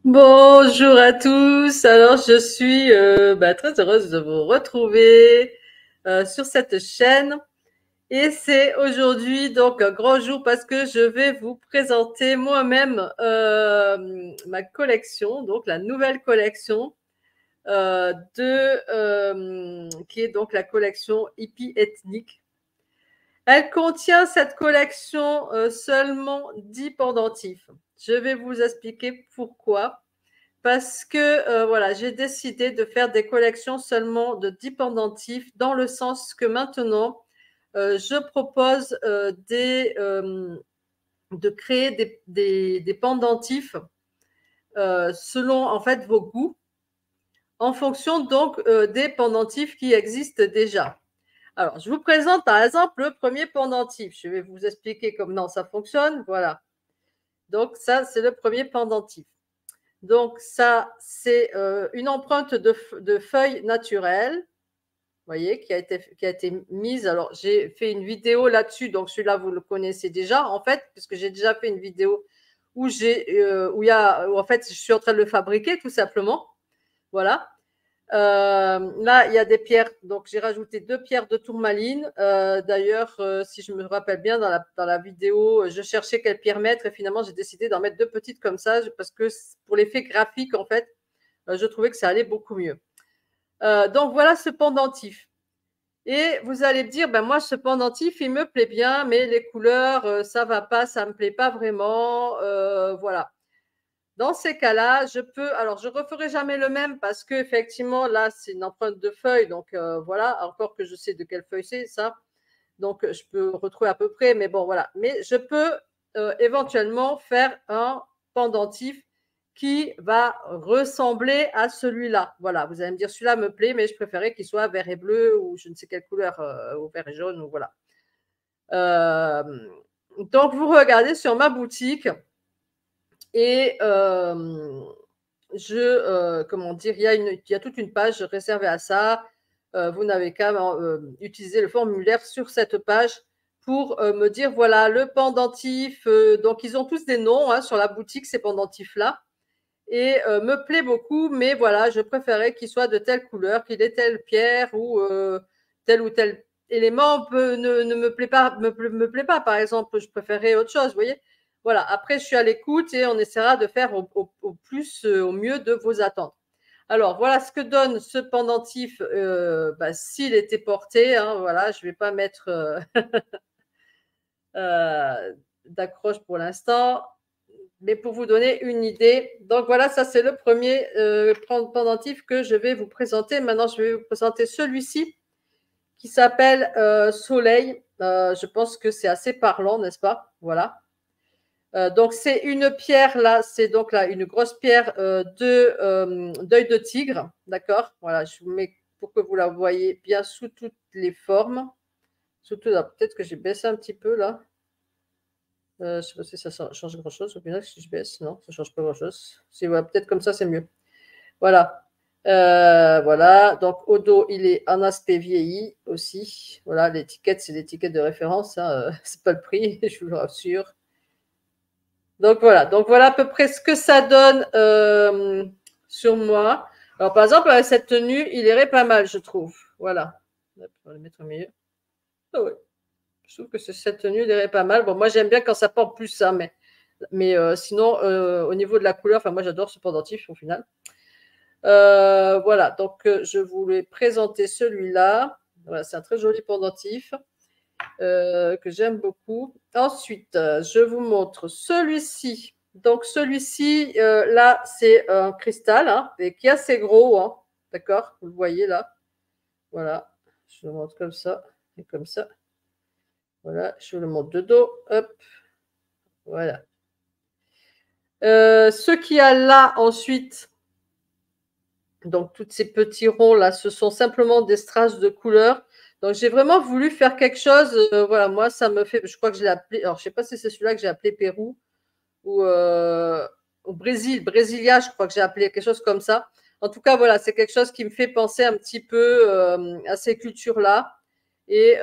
Bonjour à tous. Alors, je suis très heureuse de vous retrouver sur cette chaîne. Et c'est aujourd'hui donc un grand jour parce que je vais vous présenter moi-même ma collection, donc la nouvelle collection qui est donc la collection hippie ethnique. Elle contient cette collection seulement 10 pendentifs. Je vais vous expliquer pourquoi. Parce que voilà, j'ai décidé de faire des collections seulement de 10 pendentifs, dans le sens que maintenant, je propose de créer des pendentifs selon en fait vos goûts, en fonction donc des pendentifs qui existent déjà. Alors, je vous présente par exemple le premier pendentif. Je vais vous expliquer comment ça fonctionne. Voilà. Donc, ça, c'est le premier pendentif. Donc, ça, c'est une empreinte de feuilles naturelles, vous voyez, qui a été mise. Alors, j'ai fait une vidéo là-dessus, donc celui-là, vous le connaissez déjà, en fait, puisque j'ai déjà fait une vidéo où en fait, je suis en train de le fabriquer, tout simplement. Voilà. Là, il y a des pierres. Donc, j'ai rajouté 2 pierres de tourmaline. D'ailleurs, si je me rappelle bien, dans la vidéo, je cherchais quelle pierre mettre et finalement, j'ai décidé d'en mettre 2 petites comme ça parce que pour l'effet graphique, en fait, je trouvais que ça allait beaucoup mieux. Donc, voilà ce pendentif. Et vous allez me dire, ben moi, ce pendentif, il me plaît bien, mais les couleurs, ça va pas, ça me plaît pas vraiment. Voilà. Dans ces cas-là, alors je referai jamais le même parce que effectivement là c'est une empreinte de feuille, donc voilà, encore que je sais de quelle feuille c'est ça, donc je peux retrouver à peu près, mais bon voilà, mais je peux éventuellement faire un pendentif qui va ressembler à celui-là. Voilà, vous allez me dire celui-là me plaît, mais je préférais qu'il soit vert et bleu ou je ne sais quelle couleur, ou vert et jaune ou voilà. Euh, donc vous regardez sur ma boutique et comment dire, il y a toute une page réservée à ça. Vous n'avez qu'à utiliser le formulaire sur cette page pour me dire, voilà, le pendentif. Donc, ils ont tous des noms hein, sur la boutique, ces pendentifs-là. Et me plaît beaucoup, mais voilà, je préférais qu'il soit de telle couleur, qu'il ait telle pierre ou tel élément ne me plaît pas, me plaît pas. Par exemple, je préférerais autre chose, vous voyez. Voilà, après, je suis à l'écoute et on essaiera de faire au plus, au mieux de vos attentes. Alors, voilà ce que donne ce pendentif s'il était porté. Hein, voilà, je ne vais pas mettre d'accroche pour l'instant, mais pour vous donner une idée. Donc voilà, ça c'est le premier pendentif que je vais vous présenter. Maintenant, je vais vous présenter celui-ci qui s'appelle Soleil. Je pense que c'est assez parlant, n'est-ce pas? Voilà. Donc c'est une pierre là, c'est donc là une grosse pierre d'œil de tigre, d'accord. Voilà, je vous mets pour que vous la voyez bien sous toutes les formes. Surtout là, peut-être que j'ai baissé un petit peu là. Je ne sais pas si ça change grand-chose. Au final, si je baisse, non, ça ne change pas grand-chose. Si, voilà, peut-être comme ça, c'est mieux. Voilà. Voilà. Donc, au dos, il est en aspect vieilli aussi. Voilà, l'étiquette, c'est l'étiquette de référence. Hein, c'est pas le prix, je vous le rassure. Donc voilà à peu près ce que ça donne sur moi. Alors, par exemple, avec cette tenue, il irait pas mal, je trouve. Voilà. Hop, on va le mettre au milieu. Ah ouais. Je trouve que cette tenue irait pas mal. Bon, moi, j'aime bien quand ça porte plus ça, mais sinon, au niveau de la couleur, enfin, moi, j'adore ce pendentif au final. Voilà, donc je voulais présenter celui-là. Voilà, c'est un très joli pendentif que j'aime beaucoup. Ensuite, je vous montre celui-ci. Donc, celui-ci, là, c'est un cristal hein, et qui est assez gros. Hein, d'accord. Vous le voyez là. Voilà. Je le montre comme ça et comme ça. Voilà. Je vous le montre de dos. Hop. Voilà. Ce qu'il y a là ensuite, donc tous ces petits ronds là, ce sont simplement des strass de couleur. Donc j'ai vraiment voulu faire quelque chose. Voilà, moi ça me fait. Je crois que je l'ai appelé. Alors je sais pas si c'est celui-là que j'ai appelé Pérou ou au Brésil, Brasilia, je crois que j'ai appelé quelque chose comme ça. En tout cas, voilà, c'est quelque chose qui me fait penser un petit peu à ces cultures-là et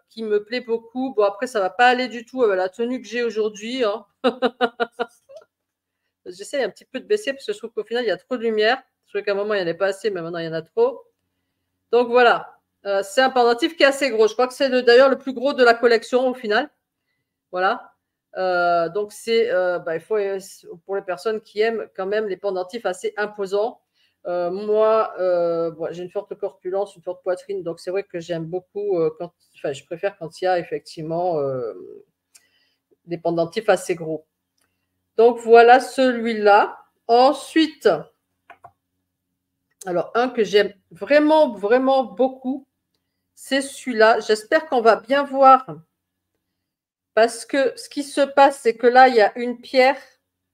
qui me plaît beaucoup. Bon, après, ça va pas aller du tout avec la tenue que j'ai aujourd'hui. Hein. J'essaie un petit peu de baisser parce que je trouve qu'au final, il y a trop de lumière. Je trouvais qu'à un moment, il n'y en avait pas assez, mais maintenant, il y en a trop. Donc voilà, c'est un pendentif qui est assez gros. Je crois que c'est d'ailleurs le plus gros de la collection au final. Voilà. Donc c'est, il faut, pour les personnes qui aiment quand même les pendentifs assez imposants. Moi, j'ai une forte corpulence, une forte poitrine, donc c'est vrai que j'aime beaucoup je préfère quand il y a effectivement des pendentifs assez gros. Donc voilà celui-là. Ensuite, alors un que j'aime vraiment, vraiment beaucoup, c'est celui-là. J'espère qu'on va bien voir parce que ce qui se passe, c'est que là, il y a une pierre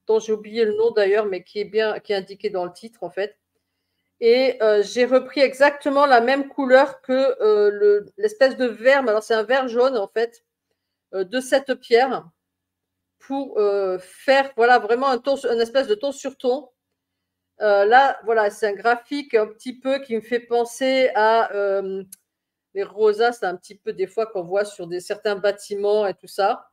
dont j'ai oublié le nom d'ailleurs, mais qui est indiqué dans le titre en fait. Et j'ai repris exactement la même couleur que l'espèce de verre, mais alors c'est un verre jaune en fait, de cette pierre pour faire voilà vraiment un espèce de ton sur ton. Là, voilà, c'est un graphique un petit peu qui me fait penser à les rosas, c'est un petit peu des fois qu'on voit sur certains bâtiments et tout ça.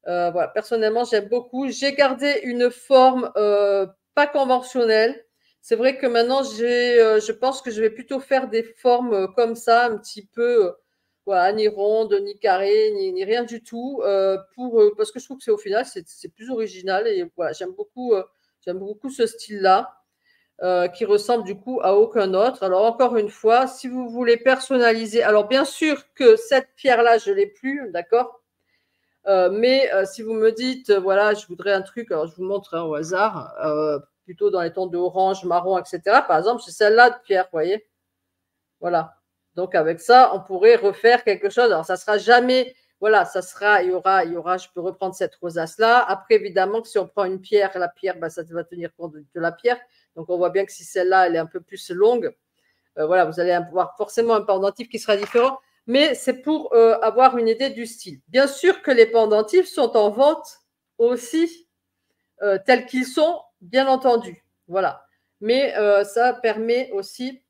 Voilà, personnellement, j'aime beaucoup. J'ai gardé une forme pas conventionnelle. C'est vrai que maintenant, je pense que je vais plutôt faire des formes comme ça, un petit peu, voilà, ni ronde, ni carré, ni rien du tout, parce que je trouve que c'est au final, c'est plus original et voilà, j'aime beaucoup ce style-là. Qui ressemble du coup à aucun autre. Alors encore une fois, si vous voulez personnaliser, alors bien sûr que cette pierre-là, je l'ai plus, d'accord. Mais si vous me dites, voilà, je voudrais un truc, alors je vous montre au hasard, plutôt dans les tons de orange, marron, etc. Par exemple, c'est celle-là de pierre, vous voyez. Voilà. Donc avec ça, on pourrait refaire quelque chose. Alors ça sera jamais, voilà, il y aura, je peux reprendre cette rosace-là. Après, évidemment, que si on prend une pierre, la pierre, ça va tenir compte de la pierre. Donc on voit bien que si celle-là, elle est un peu plus longue, voilà, vous allez avoir forcément un pendentif qui sera différent. Mais c'est pour avoir une idée du style. Bien sûr que les pendentifs sont en vente aussi tels qu'ils sont, bien entendu. Voilà. Mais ça permet aussi.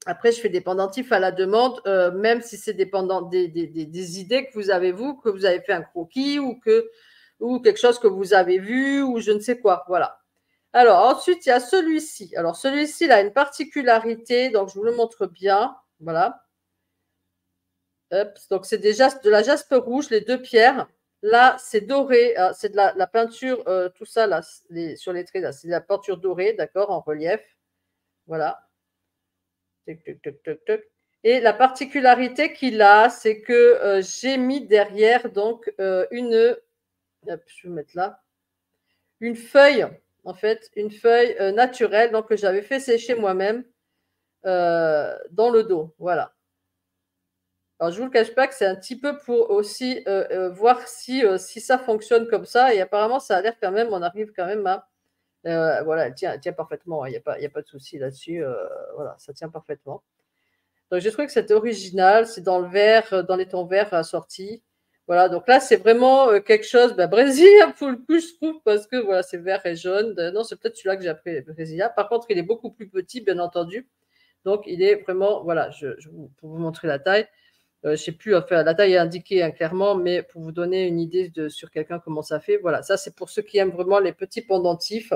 Après, je fais des pendentifs à la demande, même si c'est dépendant des idées que vous avez vous, que vous avez fait un croquis ou quelque chose que vous avez vu ou je ne sais quoi. Voilà. Alors ensuite, il y a celui-ci. Alors celui-ci, il a une particularité, donc je vous le montre bien. Voilà. Hop, donc c'est déjà de la jaspe rouge, les deux pierres. Là, c'est doré, c'est de la peinture, tout ça là, sur les traits, là, c'est de la peinture dorée, d'accord, en relief. Voilà. Tuc, tuc, tuc, tuc, tuc. Et la particularité qu'il a, c'est que j'ai mis derrière donc hop, je vais mettre là, une feuille, en fait, une feuille naturelle, donc que j'avais fait sécher moi-même dans le dos. Voilà. Alors, je ne vous le cache pas que c'est un petit peu pour aussi voir si ça fonctionne comme ça. Et apparemment, ça a l'air quand même, on arrive quand même à. Voilà, elle tient parfaitement. Il n'y a pas de souci là-dessus. Voilà, ça tient parfaitement. Donc, j'ai trouvé que c'était original. C'est dans le vert, dans les tons verts assortis. Voilà, donc là, c'est vraiment quelque chose, brésilien pour le coup, je trouve, parce que voilà, c'est vert et jaune. Non, c'est peut-être celui-là que j'ai appris, brésilien. Par contre, il est beaucoup plus petit, bien entendu. Donc, il est vraiment, voilà, pour vous montrer la taille. Je ne sais plus, enfin, la taille est indiquée clairement, mais pour vous donner une idée sur quelqu'un comment ça fait. Voilà, ça c'est pour ceux qui aiment vraiment les petits pendentifs.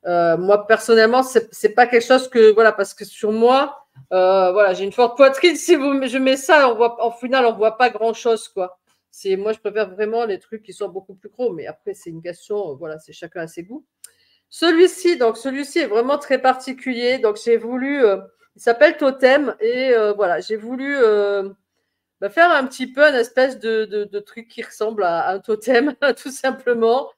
Moi personnellement, c'est pas quelque chose que voilà, parce que sur moi, voilà, j'ai une forte poitrine. Si je mets ça, en final, on voit pas grand chose quoi. Moi, je préfère vraiment les trucs qui sont beaucoup plus gros, mais après c'est une question, voilà, c'est chacun à ses goûts. Celui-ci est vraiment très particulier. Donc j'ai voulu, il s'appelle Totem et voilà, j'ai voulu faire un petit peu une espèce de truc qui ressemble à un totem, tout simplement.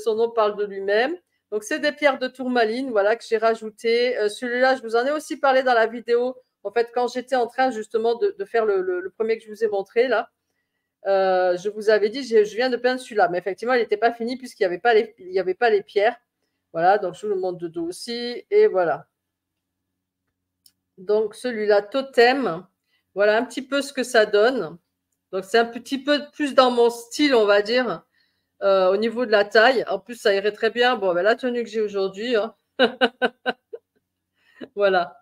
Son nom parle de lui-même. Donc, c'est des pierres de tourmaline, voilà, que j'ai rajouté. Celui-là, je vous en ai aussi parlé dans la vidéo. En fait, quand j'étais en train justement de faire le premier que je vous ai montré, là, je vous avais dit, je viens de peindre celui-là. Mais effectivement, il n'était pas fini puisqu'il n'y avait pas les pierres. Voilà, donc je vous le montre de dos aussi. Et voilà. Donc, celui-là, Totem. Voilà un petit peu ce que ça donne. Donc, c'est un petit peu plus dans mon style, on va dire, au niveau de la taille. En plus, ça irait très bien. Bon, la tenue que j'ai aujourd'hui, hein. Voilà.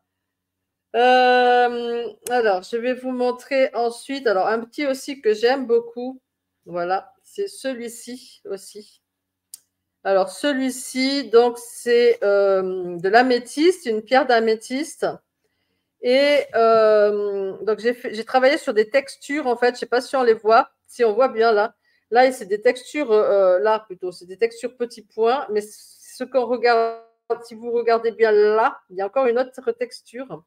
Alors, je vais vous montrer ensuite. Alors, un petit aussi que j'aime beaucoup. Voilà, c'est celui-ci aussi. Alors, celui-ci, donc, c'est de l'améthyste, une pierre d'améthyste. Et donc, j'ai travaillé sur des textures, en fait. Je ne sais pas si on les voit, si on voit bien là. Là, c'est des textures, là plutôt, c'est des textures petits points. Mais ce qu'on regarde, si vous regardez bien là, il y a encore une autre texture.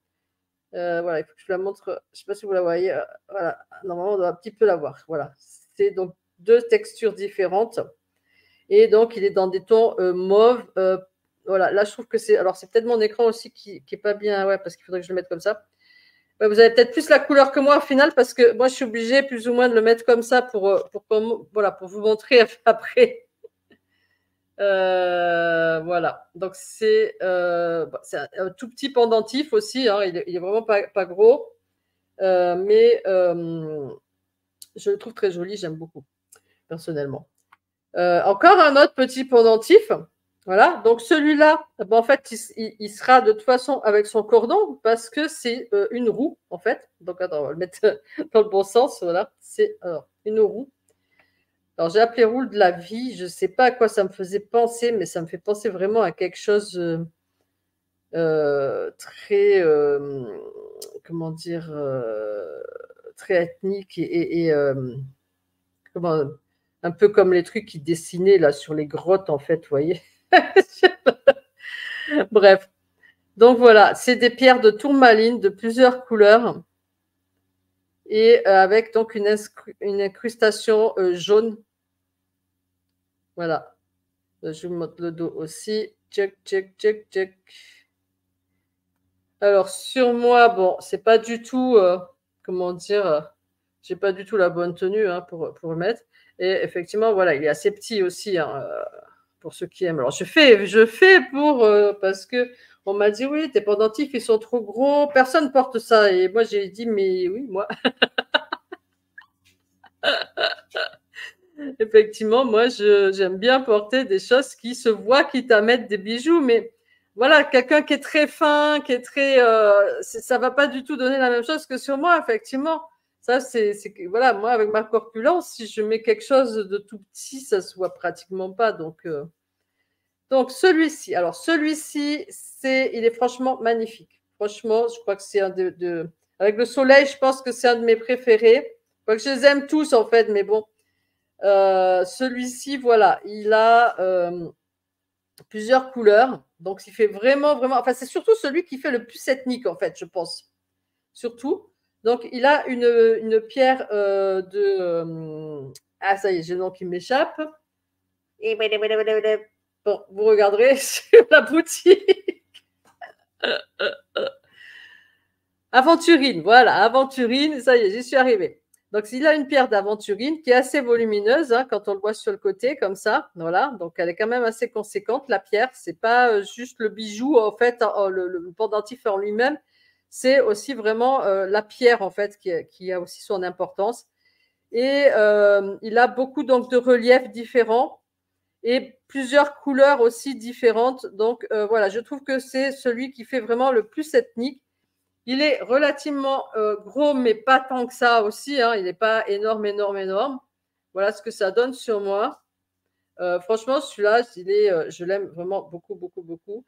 Voilà, il faut que je vous la montre. Je ne sais pas si vous la voyez. Voilà, normalement, on doit un petit peu la voir. Voilà, c'est donc deux textures différentes. Et donc, il est dans des tons mauve. Voilà, là, je trouve que c'est. Alors, c'est peut-être mon écran aussi qui n'est pas bien. Ouais, parce qu'il faudrait que je le mette comme ça. Ouais, vous avez peut-être plus la couleur que moi au final, parce que moi, je suis obligée plus ou moins de le mettre comme ça voilà, pour vous montrer après. Voilà, donc c'est un tout petit pendentif aussi, hein, il est vraiment pas gros, mais je le trouve très joli, j'aime beaucoup, personnellement. Encore un autre petit pendentif, voilà, donc celui-là, bon, en fait, il sera de toute façon avec son cordon, parce que c'est une roue, en fait. Donc, attends, on va le mettre dans le bon sens, voilà, c'est une roue. Alors, j'ai appelé roue de la vie. Je ne sais pas à quoi ça me faisait penser, mais ça me fait penser vraiment à quelque chose très, comment dire, très ethnique et comment, un peu comme les trucs qui dessinaient là sur les grottes, en fait, vous voyez. Bref. Donc voilà, c'est des pierres de tourmaline de plusieurs couleurs et avec donc une incrustation jaune. Voilà. Je vous montre le dos aussi. Check, check, check, check. Alors, sur moi, bon, c'est pas du tout, comment dire, j'ai pas du tout la bonne tenue hein, pour le mettre. Et effectivement, voilà, il est assez petit aussi, hein, pour ceux qui aiment. Alors, je fais parce que on m'a dit, oui, tes pendentifs, ils sont trop gros, personne porte ça. Et moi, j'ai dit, mais oui, moi. Effectivement, moi, j'aime bien porter des choses qui se voient, quitte à mettre des bijoux, mais voilà, quelqu'un qui est très fin, qui est très, ça va pas du tout donner la même chose que sur moi, effectivement. Ça, voilà, moi, avec ma corpulence, si je mets quelque chose de tout petit, ça se voit pratiquement pas. Donc celui-ci, alors celui-ci, il est franchement magnifique. Franchement, je crois que c'est avec le soleil, je pense que c'est un de mes préférés. Je crois que je les aime tous en fait, mais bon. Celui-ci, voilà, il a plusieurs couleurs. Donc, il fait vraiment, vraiment. Enfin, c'est surtout celui qui fait le plus ethnique, en fait, je pense. Surtout. Donc, il a une pierre ah, ça y est, j'ai le nom qui m'échappe. Bon, vous regarderez sur la boutique. Aventurine, voilà, aventurine, ça y est, j'y suis arrivée. Donc, il a une pierre d'aventurine qui est assez volumineuse hein, quand on le voit sur le côté, comme ça. Voilà, donc elle est quand même assez conséquente, la pierre. C'est pas juste le bijou, en fait, le pendentif en lui-même. C'est aussi vraiment la pierre, en fait, qui a aussi son importance. Et il a beaucoup donc de reliefs différents et plusieurs couleurs aussi différentes. Donc, voilà, je trouve que c'est celui qui fait vraiment le plus ethnique. Il est relativement gros, mais pas tant que ça aussi. Hein. Il n'est pas énorme, énorme, énorme. Voilà ce que ça donne sur moi. Franchement, celui-là, je l'aime vraiment beaucoup, beaucoup, beaucoup.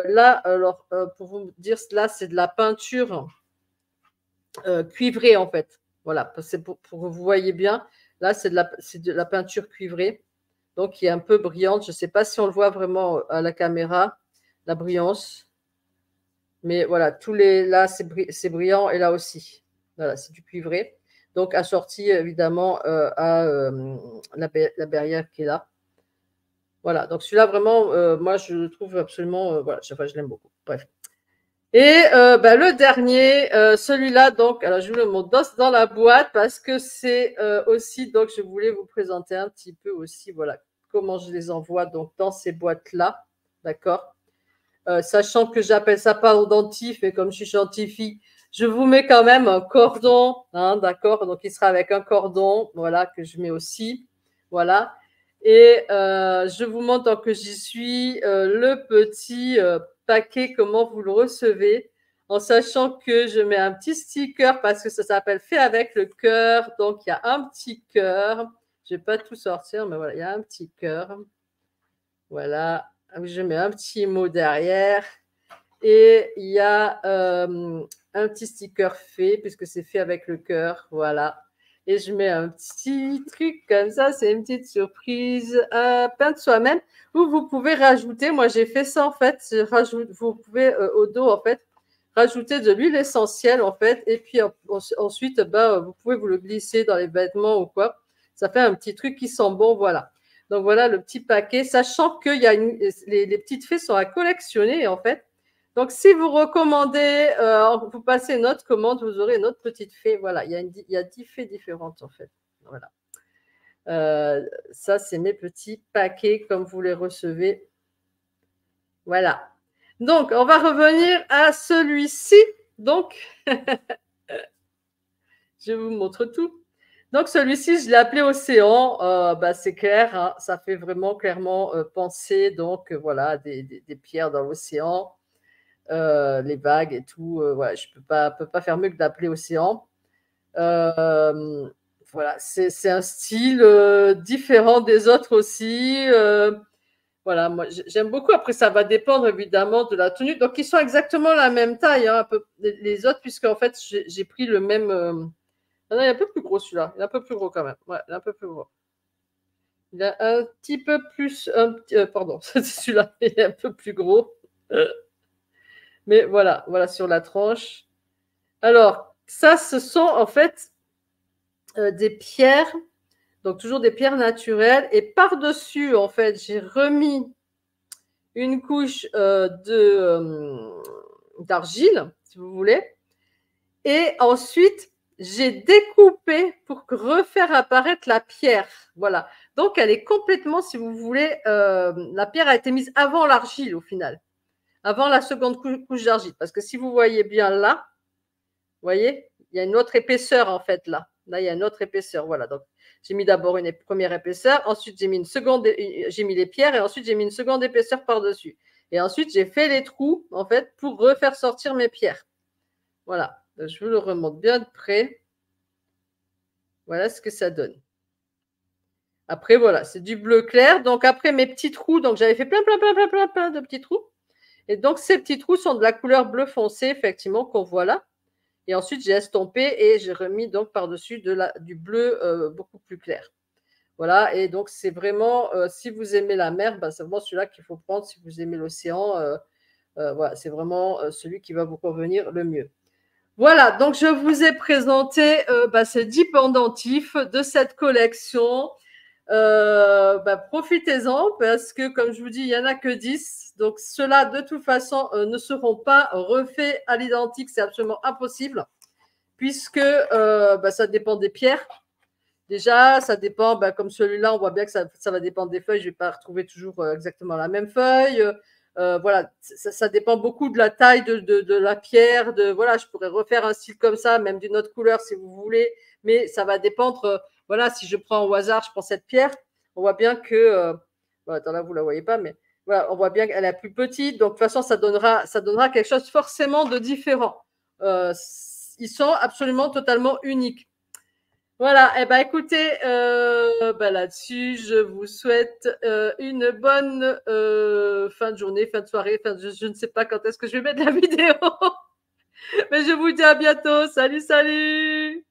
Là, alors, pour vous dire, là, c'est de la peinture cuivrée, en fait. Voilà, c'est pour que vous voyez bien. Là, c'est de la peinture cuivrée, donc qui est un peu brillante. Je ne sais pas si on le voit vraiment à la caméra, la brillance. Mais voilà, là, c'est brillant et là aussi. Voilà, c'est du cuivré. Donc, assorti évidemment à la barrière qui est là. Voilà, donc celui-là, vraiment, moi, je le trouve absolument, voilà, je l'aime beaucoup. Bref. Et le dernier, celui-là, donc, alors je vous le montre dans la boîte parce que c'est aussi, donc, je voulais vous présenter un petit peu aussi, voilà, comment je les envoie donc dans ces boîtes-là. D'accord? Sachant que j'appelle ça pendentif, et comme je suis scientifique, je vous mets quand même un cordon, hein, d'accord? Donc, il sera avec un cordon, voilà, que je mets aussi, voilà. Et je vous montre tant que j'y suis le petit paquet, comment vous le recevez, en sachant que je mets un petit sticker parce que ça s'appelle fait avec le cœur. Donc, il y a un petit cœur. Je vais pas tout sortir, mais voilà, il y a un petit cœur. Voilà, je mets un petit mot derrière. Et il y a un petit sticker fait, puisque c'est fait avec le cœur, voilà. Et je mets un petit truc comme ça, c'est une petite surprise, peint de soi-même, où vous pouvez rajouter, moi j'ai fait ça en fait, vous pouvez au dos en fait, rajouter de l'huile essentielle en fait, et puis ensuite, vous pouvez vous le glisser dans les vêtements ou quoi. Ça fait un petit truc qui sent bon, voilà. Donc voilà le petit paquet, sachant que les petites fées sont à collectionner en fait. Donc, si vous recommandez, vous passez une autre commande, vous aurez une autre petite fée. Voilà, il y a 10 fées différentes en fait. Voilà. Ça, c'est mes petits paquets comme vous les recevez. Voilà. Donc, on va revenir à celui-ci. Donc, je vous montre tout. Donc, celui-ci, je l'ai appelé Océan. C'est clair, hein, ça fait vraiment clairement penser donc voilà des pierres dans l'océan. Les vagues et tout. Voilà, je peux pas faire mieux que d'appeler Océan. Voilà, c'est un style différent des autres aussi. Voilà, moi j'aime beaucoup. Après, ça va dépendre évidemment de la tenue. Donc, ils sont exactement la même taille, hein, un peu, les autres, puisqu'en fait, j'ai pris le même. Ah non, il est un peu plus gros celui-là. Il est un peu plus gros quand même. Ouais, il est un peu plus gros. Il a un petit peu plus. Pardon, celui-là, il est un peu plus gros. Mais voilà, voilà sur la tranche. Alors, ça, ce sont en fait des pierres, donc toujours des pierres naturelles. Et par-dessus, en fait, j'ai remis une couche d'argile, si vous voulez. Et ensuite, j'ai découpé pour refaire apparaître la pierre. Voilà. Donc, elle est complètement, si vous voulez, la pierre a été mise avant l'argile au final, avant la seconde couche d'argile. Parce que si vous voyez bien là, vous voyez, il y a une autre épaisseur en fait là. Là, il y a une autre épaisseur. Voilà. Donc, j'ai mis d'abord une première épaisseur, ensuite j'ai mis une seconde, j'ai mis les pierres et ensuite j'ai mis une seconde épaisseur par-dessus. Et ensuite, j'ai fait les trous en fait pour refaire sortir mes pierres. Voilà. Donc, je vous le remonte bien de près. Voilà ce que ça donne. Après, voilà, c'est du bleu clair. Donc, après mes petits trous, donc j'avais fait plein de petits trous. Et donc, ces petits trous sont de la couleur bleu foncé, effectivement, qu'on voit là. Et ensuite, j'ai estompé et j'ai remis donc par-dessus du bleu beaucoup plus clair. Voilà, et donc c'est vraiment, si vous aimez la mer, c'est vraiment celui-là qu'il faut prendre. Si vous aimez l'océan, voilà, c'est vraiment celui qui va vous convenir le mieux. Voilà, donc je vous ai présenté ces 10 pendentifs de cette collection. Profitez-en parce que, comme je vous dis, il n'y en a que 10. Donc, ceux-là, de toute façon, ne seront pas refaits à l'identique. C'est absolument impossible puisque ça dépend des pierres. Déjà, ça dépend, comme celui-là, on voit bien que ça va dépendre des feuilles. Je ne vais pas retrouver toujours exactement la même feuille. Voilà, ça dépend beaucoup de la taille de la pierre. Voilà, je pourrais refaire un style comme ça, même d'une autre couleur si vous voulez, mais ça va dépendre. Voilà, si je prends au hasard, je prends cette pierre, on voit bien que. Attends, là, vous ne la voyez pas, mais voilà, on voit bien qu'elle est plus petite. Donc, de toute façon, ça donnera quelque chose forcément de différent. Ils sont absolument totalement uniques. Voilà, et écoutez, là-dessus, je vous souhaite une bonne fin de journée, fin de soirée, je ne sais pas quand est-ce que je vais mettre la vidéo, mais je vous dis à bientôt. Salut, salut!